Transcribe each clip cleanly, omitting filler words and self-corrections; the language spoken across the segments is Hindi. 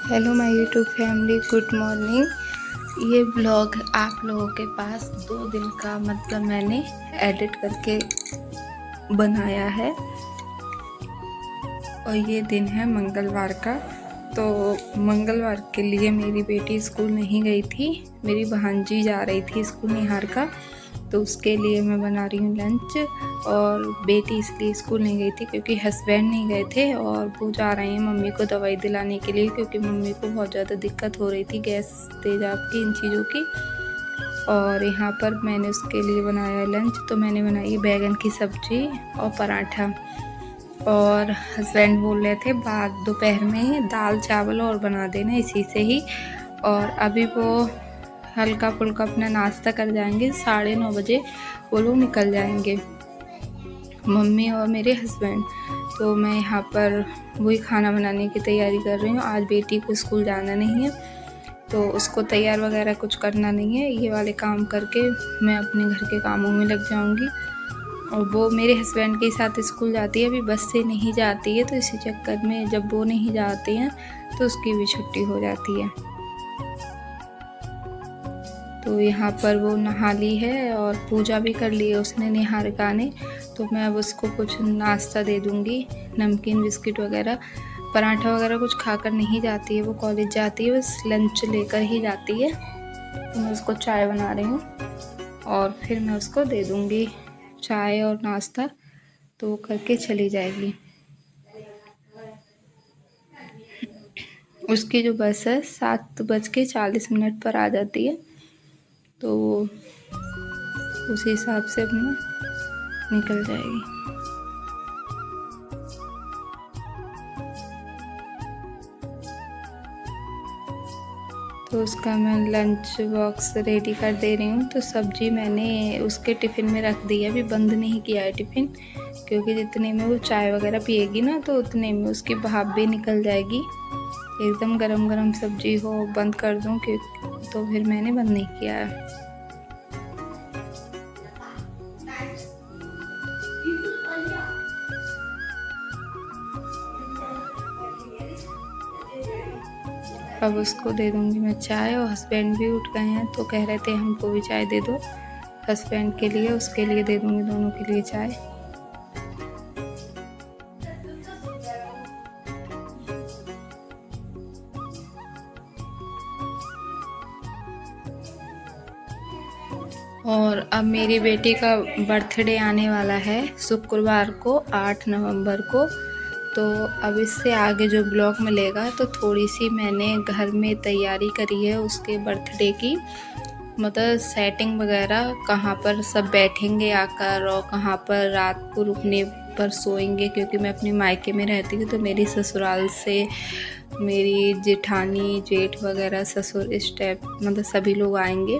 Hello my YouTube family, good morning. ये ब्लॉग आप लोगों के पास 2 दिन का मतलब मैंने एडिट करके बनाया है और ये दिन है मंगलवार का। तो मंगलवार के लिए मेरी बेटी स्कूल नहीं गई थी, मेरी भांजी जा रही थी स्कूल निहार का, तो उसके लिए मैं बना रही हूँ लंच। और बेटी इसलिए स्कूल नहीं गई थी क्योंकि हस्बैंड नहीं गए थे और वो जा रहे हैं मम्मी को दवाई दिलाने के लिए, क्योंकि मम्मी को बहुत ज़्यादा दिक्कत हो रही थी गैस तेजाब की, इन चीज़ों की। और यहाँ पर मैंने उसके लिए बनाया लंच। तो मैंने बनाई बैगन की सब्ज़ी और पराठा। और हस्बैंड बोल रहे थे बाद दोपहर में दाल चावल और बना देना इसी से ही। और अभी वो हल्का फुल्का अपना नाश्ता कर जाएंगे, 9:30 बजे वो लोग निकल जाएंगे, मम्मी और मेरे हस्बैंड। तो मैं यहाँ पर वही खाना बनाने की तैयारी कर रही हूँ। आज बेटी को स्कूल जाना नहीं है तो उसको तैयार वगैरह कुछ करना नहीं है। ये वाले काम करके मैं अपने घर के कामों में लग जाऊँगी। और वो मेरे हस्बैंड के साथ स्कूल जाती है, अभी बस से नहीं जाती है, तो इसी चक्कर में जब वो नहीं जाते हैं तो उसकी भी छुट्टी हो जाती है। तो यहाँ पर वो नहा ली है और पूजा भी कर ली है उसने निहारिका ने। तो मैं अब उसको कुछ नाश्ता दे दूँगी, नमकीन बिस्किट वगैरह। पराठा वगैरह कुछ खाकर नहीं जाती है, वो कॉलेज जाती है, बस लंच लेकर ही जाती है। तो मैं उसको चाय बना रही हूँ और फिर मैं उसको दे दूँगी चाय और नाश्ता, तो वो करके चली जाएगी। उसकी जो बस है 7:40 पर आ जाती है, तो उसी हिसाब से अपना निकल जाएगी। तो उसका मैं लंच बॉक्स रेडी कर दे रही हूँ। तो सब्जी मैंने उसके टिफ़िन में रख दी है, अभी बंद नहीं किया है टिफ़िन, क्योंकि जितने में वो चाय वगैरह पिएगी ना तो उतने में उसकी भाप भी निकल जाएगी। एकदम गरम गरम सब्जी हो बंद कर दूँ कि तो फिर मैंने बंद नहीं किया है। अब उसको दे दूँगी मैं चाय। और हस्बैंड भी उठ गए हैं तो कह रहे थे हमको भी चाय दे दो, हस्बैंड के लिए, उसके लिए दे दूँगी, दोनों के लिए चाय। और अब मेरी बेटी का बर्थडे आने वाला है शुक्रवार को 8 नवंबर को। तो अब इससे आगे जो ब्लॉग मिलेगा तो थोड़ी सी मैंने घर में तैयारी करी है उसके बर्थडे की, मतलब सेटिंग वगैरह, कहाँ पर सब बैठेंगे आकर और कहाँ पर रात को रुकने पर सोएंगे, क्योंकि मैं अपने मायके में रहती हूँ। तो मेरी ससुराल से मेरी जेठानी जेठ वगैरह ससुर इस टाइप मतलब सभी लोग आएंगे।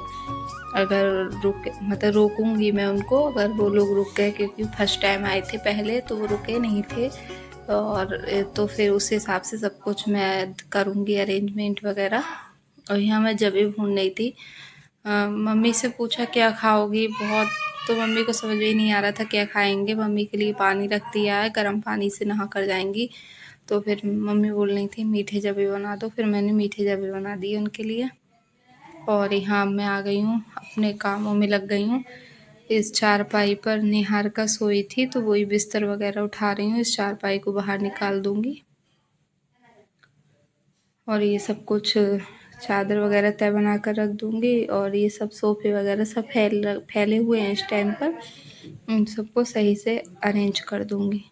अगर रुके मतलब रोकूंगी मैं उनको अगर वो लोग रुक गए, क्योंकि फर्स्ट टाइम आए थे पहले तो वो रुके नहीं थे। और तो फिर उस हिसाब से सब कुछ मैं करूँगी अरेंजमेंट वगैरह। और यहाँ मैं जब भी भून रही थी, मम्मी से पूछा क्या खाओगी बहुत, तो मम्मी को समझ में नहीं आ रहा था क्या खाएंगे। मम्मी के लिए पानी रख दिया है, गर्म पानी से नहा कर जाएंगी। तो फिर मम्मी बोल रही थी मीठे जबे बना दो, फिर मैंने मीठे जबे बना दिए उनके लिए। और यहाँ मैं आ गई हूँ, अपने कामों में लग गई हूँ। इस चारपाई पर निहारिका सोई थी तो वही बिस्तर वगैरह उठा रही हूँ, इस चारपाई को बाहर निकाल दूँगी। और ये सब कुछ चादर वगैरह तय बना कर रख दूँगी। और ये सब सोफ़े वगैरह सब फैले हुए हैं इस टाइम पर, उन सबको सही से अरेंज कर दूँगी।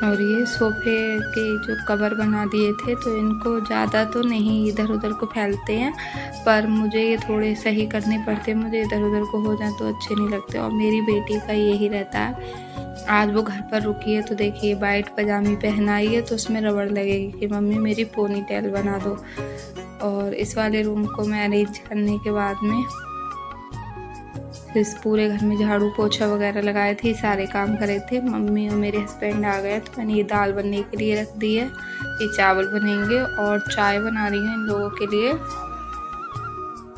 और ये सोफ़े के जो कवर बना दिए थे तो इनको ज़्यादा तो नहीं इधर उधर को फैलते हैं, पर मुझे ये थोड़े सही करने पड़ते हैं, मुझे इधर उधर को हो जाए तो अच्छे नहीं लगते। और मेरी बेटी का यही रहता है। आज वो घर पर रुकी है तो देखिए वाइट पजामी पहनाई है तो उसमें रबड़ लगेगी कि मम्मी मेरी पोनी टेल बना दो। और इस वाले रूम को मैं अरेंज करने के बाद में इस पूरे घर में झाड़ू पोछा वगैरह लगाए थे, सारे काम करे थे। मम्मी और मेरे हस्बैंड आ गए तो मैंने ये दाल बनने के लिए रख दी है, ये चावल बनेंगे और चाय बना रही हूँ इन लोगों के लिए।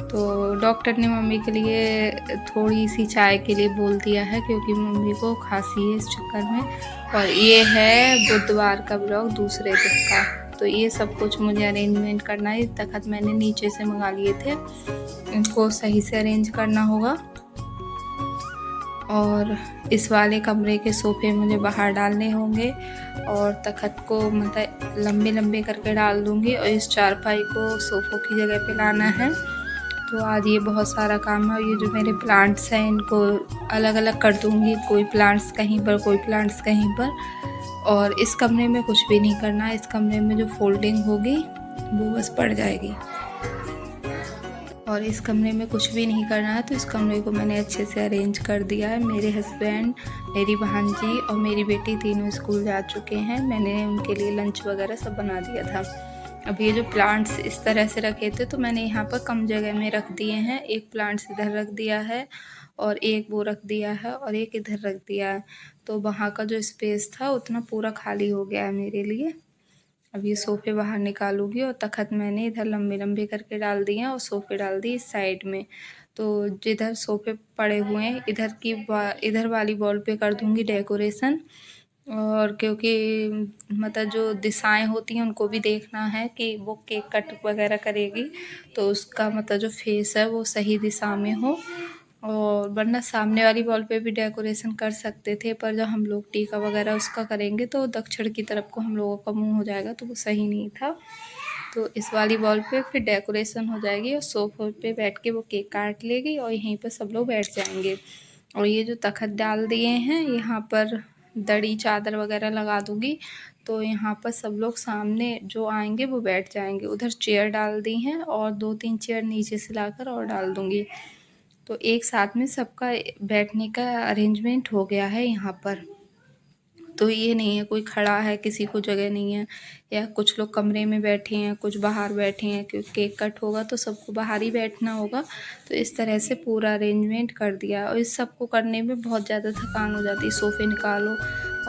तो डॉक्टर ने मम्मी के लिए थोड़ी सी चाय के लिए बोल दिया है क्योंकि मम्मी को खांसी है इस चक्कर में। और ये है बुधवार का ब्लॉग, दूसरे दिन का। तो ये सब कुछ मुझे अरेंजमेंट करना है। तखत मैंने नीचे से मंगा लिए थे, इनको सही से अरेंज करना होगा। और इस वाले कमरे के सोफ़े मुझे बाहर डालने होंगे और तखत को मतलब लंबे लंबे करके डाल दूँगी और इस चारपाई को सोफ़ों की जगह पे लाना है। तो आज ये बहुत सारा काम है। ये जो मेरे प्लांट्स हैं इनको अलग अलग कर दूँगी, कोई प्लांट्स कहीं पर, कोई प्लांट्स कहीं पर। और इस कमरे में कुछ भी नहीं करना, इस कमरे में जो फोल्डिंग होगी वो बस पड़ जाएगी। और इस कमरे में कुछ भी नहीं करना है। तो इस कमरे को मैंने अच्छे से अरेंज कर दिया है। मेरे हस्बैंड, मेरी भांजी और मेरी बेटी तीनों स्कूल जा चुके हैं। मैंने उनके लिए लंच वगैरह सब बना दिया था। अब ये जो प्लांट्स इस तरह से रखे थे तो मैंने यहाँ पर कम जगह में रख दिए हैं। एक प्लांट्स इधर रख दिया है और एक वो रख दिया है और एक इधर रख दिया है। तो वहाँ का जो स्पेस था उतना पूरा खाली हो गया है मेरे लिए। अब ये सोफ़े बाहर निकालूंगी और तखत मैंने इधर लंबे लंबे करके डाल दिए हैं और सोफ़े डाल दिए इस साइड में। तो जिधर सोफ़े पड़े हुए हैं इधर वाली वॉल पे कर दूंगी डेकोरेशन। और क्योंकि मतलब जो दिशाएं होती हैं उनको भी देखना है कि वो केक कट वगैरह करेगी तो उसका मतलब जो फेस है वो सही दिशा में हो। और वरना सामने वाली वॉल पे भी डेकोरेशन कर सकते थे, पर जब हम लोग टीका वगैरह उसका करेंगे तो दक्षिण की तरफ को हम लोगों का मुंह हो जाएगा तो वो सही नहीं था। तो इस वाली वॉल पे फिर डेकोरेशन हो जाएगी और सोफे पे बैठ के वो केक काट लेगी और यहीं पर सब लोग बैठ जाएंगे। और ये जो तखत डाल दिए हैं यहाँ पर दरी चादर वगैरह लगा दूँगी तो यहाँ पर सब लोग सामने जो आएंगे वो बैठ जाएंगे। उधर चेयर डाल दी हैं और 2-3 चेयर नीचे से लाकर और डाल दूँगी। तो एक साथ में सबका बैठने का अरेंजमेंट हो गया है यहाँ पर। तो ये नहीं है कोई खड़ा है, किसी को जगह नहीं है, या कुछ लोग कमरे में बैठे हैं, कुछ बाहर बैठे हैं। क्योंकि केक कट होगा तो सबको बाहर ही बैठना होगा। तो इस तरह से पूरा अरेंजमेंट कर दिया और इस सबको करने में बहुत ज़्यादा थकान हो जाती है। सोफ़े निकालो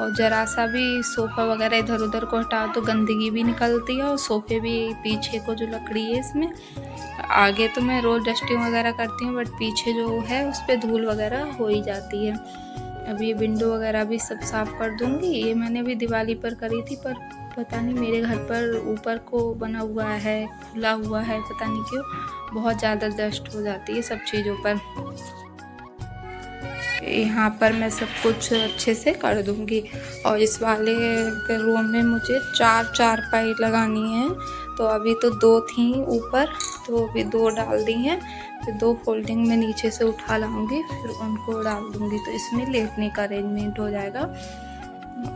और ज़रा सा भी सोफ़ा वगैरह इधर उधर को हटाओ तो गंदगी भी निकलती है और सोफ़े भी पीछे को जो लकड़ी है इसमें, आगे तो मैं रोज़ डस्टिंग वगैरह करती हूँ बट पीछे जो है उस पर धूल वगैरह हो ही जाती है। अब ये विंडो वगैरह भी सब साफ़ कर दूँगी। ये मैंने भी दिवाली पर करी थी पर पता नहीं मेरे घर पर ऊपर को बना हुआ है, खुला हुआ है, पता नहीं क्यों बहुत ज़्यादा डस्ट हो जाती है सब चीज़ों पर। यहाँ पर मैं सब कुछ अच्छे से कर दूँगी। और इस वाले रूम में मुझे 4 चारपाई लगानी है। तो अभी तो 2 थी ऊपर, तो अभी 2 डाल दी हैं। फिर 2 फोल्डिंग में नीचे से उठा लाऊंगी, फिर उनको डाल दूँगी तो इसमें लेटने का अरेंजमेंट हो जाएगा।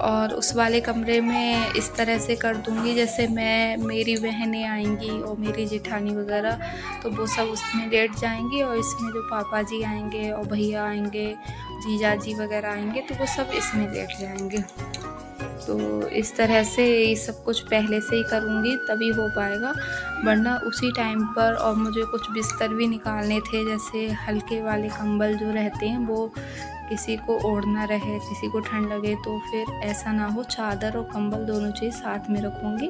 और उस वाले कमरे में इस तरह से कर दूँगी जैसे मेरी बहनें आएंगी और मेरी जेठानी वगैरह, तो वो सब उसमें लेट जाएंगी और इसमें जो पापा जी आएंगे और भैया आएंगे, जीजा जी वगैरह आएंगे तो वो सब इसमें लेट जाएंगे। तो इस तरह से ये सब कुछ पहले से ही करूँगी तभी हो पाएगा, वरना उसी टाइम पर। और मुझे कुछ बिस्तर भी निकालने थे, जैसे हल्के वाले कंबल जो रहते हैं वो किसी को ओढ़ना रहे, किसी को ठंड लगे तो फिर ऐसा ना हो। चादर और कंबल दोनों चीज़ साथ में रखूँगी।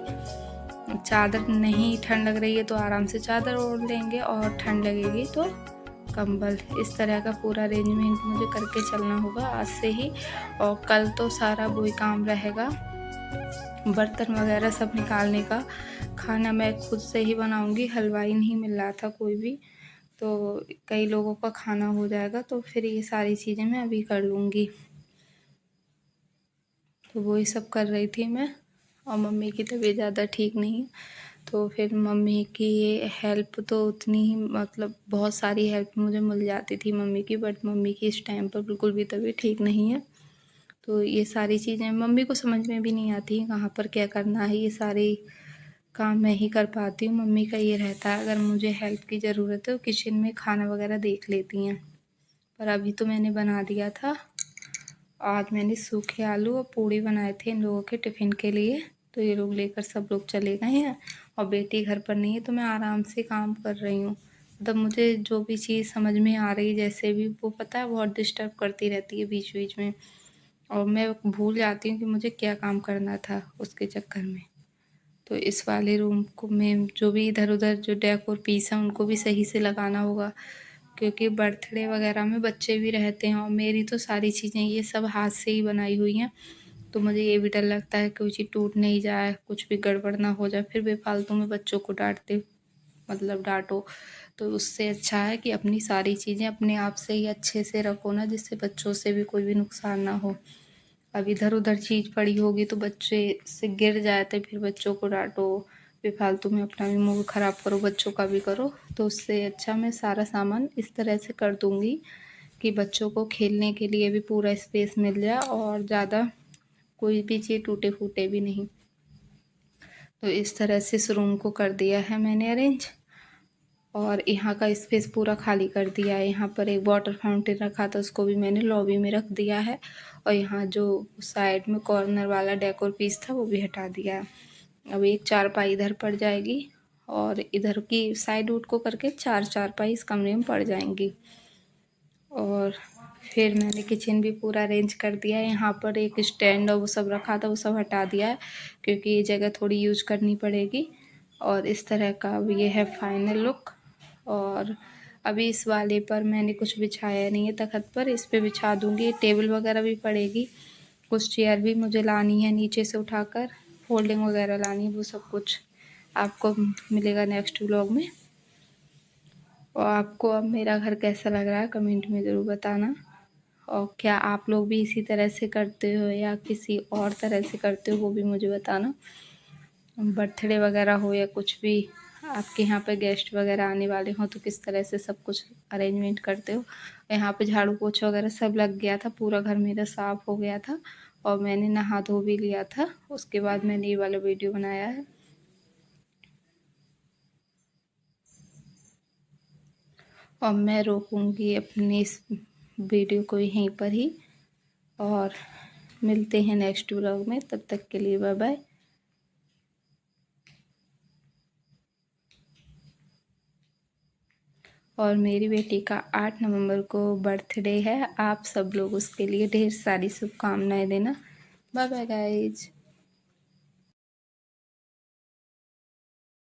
चादर नहीं ठंड लग रही है तो आराम से चादर ओढ़ लेंगे और ठंड लगेगी तो कंबल। इस तरह का पूरा अरेंजमेंट मुझे करके चलना होगा आज से ही। और कल तो सारा वही काम रहेगा, बर्तन वगैरह सब निकालने का। खाना मैं खुद से ही बनाऊंगी, हलवाई नहीं मिल रहा था कोई भी, तो कई लोगों का खाना हो जाएगा तो फिर ये सारी चीज़ें मैं अभी कर लूँगी। तो वही सब कर रही थी मैं। और मम्मी की तबीयत ज़्यादा ठीक नहीं है तो फिर मम्मी की हेल्प तो उतनी ही मतलब बहुत सारी हेल्प मुझे मिल जाती थी मम्मी की, बट मम्मी की इस टाइम पर बिल्कुल भी तबीयत ठीक नहीं है। तो ये सारी चीज़ें मम्मी को समझ में भी नहीं आती कहाँ पर क्या करना है। ये सारे काम मैं ही कर पाती हूँ। मम्मी का ये रहता है अगर मुझे हेल्प की ज़रूरत है तो किचन में खाना वगैरह देख लेती हैं। पर अभी तो मैंने बना दिया था। आज मैंने सूखे आलू और पूड़ी बनाए थे इन लोगों के टिफ़िन के लिए, तो ये लोग लेकर सब लोग चले गए हैं और बेटी घर पर नहीं है तो मैं आराम से काम कर रही हूँ। मतलब मुझे जो भी चीज़ समझ में आ रही है जैसे भी, वो पता है बहुत डिस्टर्ब करती रहती है बीच-बीच में, और मैं भूल जाती हूँ कि मुझे क्या काम करना था उसके चक्कर में। तो इस वाले रूम को मैं जो भी इधर-उधर जो डेकोर पीस हैं उनको भी सही से लगाना होगा, क्योंकि बर्थडे वगैरह में बच्चे भी रहते हैं और मेरी तो सारी चीज़ें ये सब हाथ से ही बनाई हुई हैं। तो मुझे ये भी डर लगता है कोई चीज़ टूट नहीं जाए, कुछ भी गड़बड़ ना हो जाए, फिर बेफालतू में बच्चों को डांटो। तो उससे अच्छा है कि अपनी सारी चीज़ें अपने आप से ही अच्छे से रखो ना, जिससे बच्चों से भी कोई भी नुकसान ना हो। अब इधर उधर चीज़ पड़ी होगी तो बच्चे से गिर जाए तो फिर बच्चों को डांटो, बेफालतू में अपना भी मूड ख़राब करो, बच्चों का भी करो। तो उससे अच्छा मैं सारा सामान इस तरह से कर दूँगी कि बच्चों को खेलने के लिए भी पूरा स्पेस मिल जाए और ज़्यादा कोई भी चीज़ टूटे फूटे भी नहीं। तो इस तरह से इस रूम को कर दिया है मैंने अरेंज, और यहाँ का स्पेस पूरा खाली कर दिया है। यहाँ पर एक वाटर फाउंटेन रखा था, उसको भी मैंने लॉबी में रख दिया है, और यहाँ जो साइड में कॉर्नर वाला डेकोर पीस था वो भी हटा दिया है। अब एक चारपाई इधर पड़ जाएगी और इधर की साइड उड को करके चार चारपाई इस कमरे में पड़ जाएंगी। और फिर मैंने किचन भी पूरा अरेंज कर दिया है। यहाँ पर एक स्टैंड और वो सब रखा था, वो सब हटा दिया है क्योंकि ये जगह थोड़ी यूज करनी पड़ेगी। और इस तरह का अब ये है फाइनल लुक। और अभी इस वाले पर मैंने कुछ बिछाया नहीं है तखत पर, इस पे बिछा दूँगी। टेबल वगैरह भी पड़ेगी, कुछ चेयर भी मुझे लानी है नीचे से उठाकर, फोल्डिंग वगैरह लानी है, वो सब कुछ आपको मिलेगा नेक्स्ट व्लॉग में। और आपको अब मेरा घर कैसा लग रहा है कमेंट में ज़रूर बताना, और क्या आप लोग भी इसी तरह से करते हो या किसी और तरह से करते हो वो भी मुझे बताना। बर्थडे वगैरह हो या कुछ भी आपके यहाँ पे गेस्ट वगैरह आने वाले हों तो किस तरह से सब कुछ अरेंजमेंट करते हो। यहाँ पे झाड़ू पोछा वगैरह सब लग गया था, पूरा घर मेरा साफ़ हो गया था और मैंने नहा धो भी लिया था। उसके बाद मैंने ये वाला वीडियो बनाया है। और मैं रोकूँगी अपनी इस वीडियो को यहीं पर ही, और मिलते हैं नेक्स्ट व्लॉग में। तब तक के लिए बाय बाय। और मेरी बेटी का 8 नवंबर को बर्थडे है। आप सब लोग उसके लिए ढेर सारी शुभकामनाएं देना। Bye bye guys.